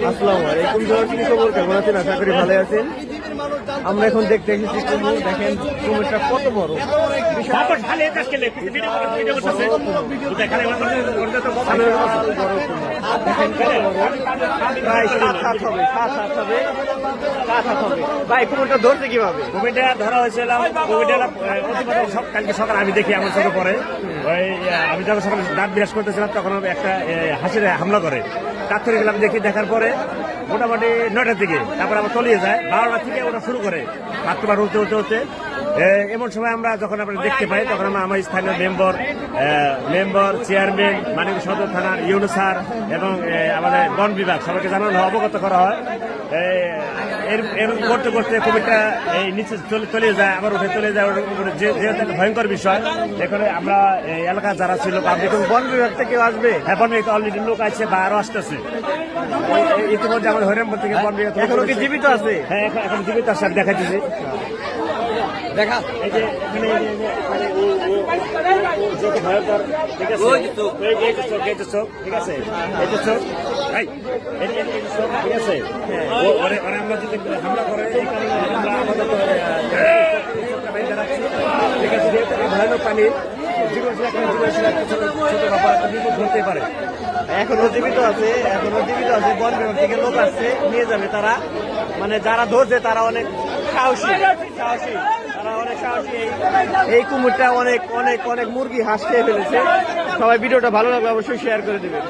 আসসালামু আলাইকুম। কি খবর, কেমন আছেন? আশা করি ভালো আছেন। আমরা এখন দেখতে এসেছি কুমির। দেখেন কুমিরটা কত বড়, প্রায় 7 হবে। ভাই কুমিরটা ধরছে কিভাবে? কুমিরটা ধরা হয়েছিল, কালকে সকাল আমি দেখি আমার চোখে পরে। ওই আমি যখন সকালে দাঁত বিরাজ করতেছিলাম তখন একটা হাসির হামলা করে, ডাক্তারে গেলাম, দেখার পরে মোটামুটি 9টার দিকে, তারপর আবার তলিয়ে যায় 12টা থেকে ওটা শুরু করে মাত্রবার উঠতে এমন সময় আমরা যখন আমরা দেখতে পাই তখন আমরা আমার স্থানীয় মেম্বার চেয়ারম্যান মানিকগঞ্জ সদর থানার ইউনূস স্যার এবং আমাদের বন বিভাগ সবাইকে জানানো অবগত করা হয়। এর করতে করতে কুমিরটা এই নিচে চলে যায়, আবার উঠে চলে যায়, যেহেতু একটা ভয়ঙ্কর বিষয়। এখানে আমরা এলাকা যারা ছিল বন বিভাগ থেকে আসবে। হ্যাঁ, বন বিভাগ অলরেডি লোক আছে বা আরো আসতেছে। ইতিমধ্যে আমাদের হরিরামপুর থেকে বন বিভাগ এখনো কি জীবিত আছে? হ্যাঁ, এখন জীবিত আছে, আমি দেখাচ্ছি। দেখা এই যে এখানে ভয়ঙ্কর, ঠিক আছে, এই যে চোখ, ঠিক আছে, এই যে চোখ, ঠিক আছে। আমরা যদি হামলা করে এই কারণে আমরা আমাদের ঠিক আছে, যেহেতু ভয়ানক পানি ধরতে পারে। এখনো জীবিত আছে। বন বিভাগ থেকে লোক আসছে, নিয়ে যাবে তারা। মানে যারা ধরছে তারা অনেক সাহসী। তারা অনেক সাহসী। এই কুমিরটা অনেক মুরগি হাঁস খেয়ে ফেলেছে। সবাই ভিডিওটা ভালো লাগবে অবশ্যই শেয়ার করে দেবেন।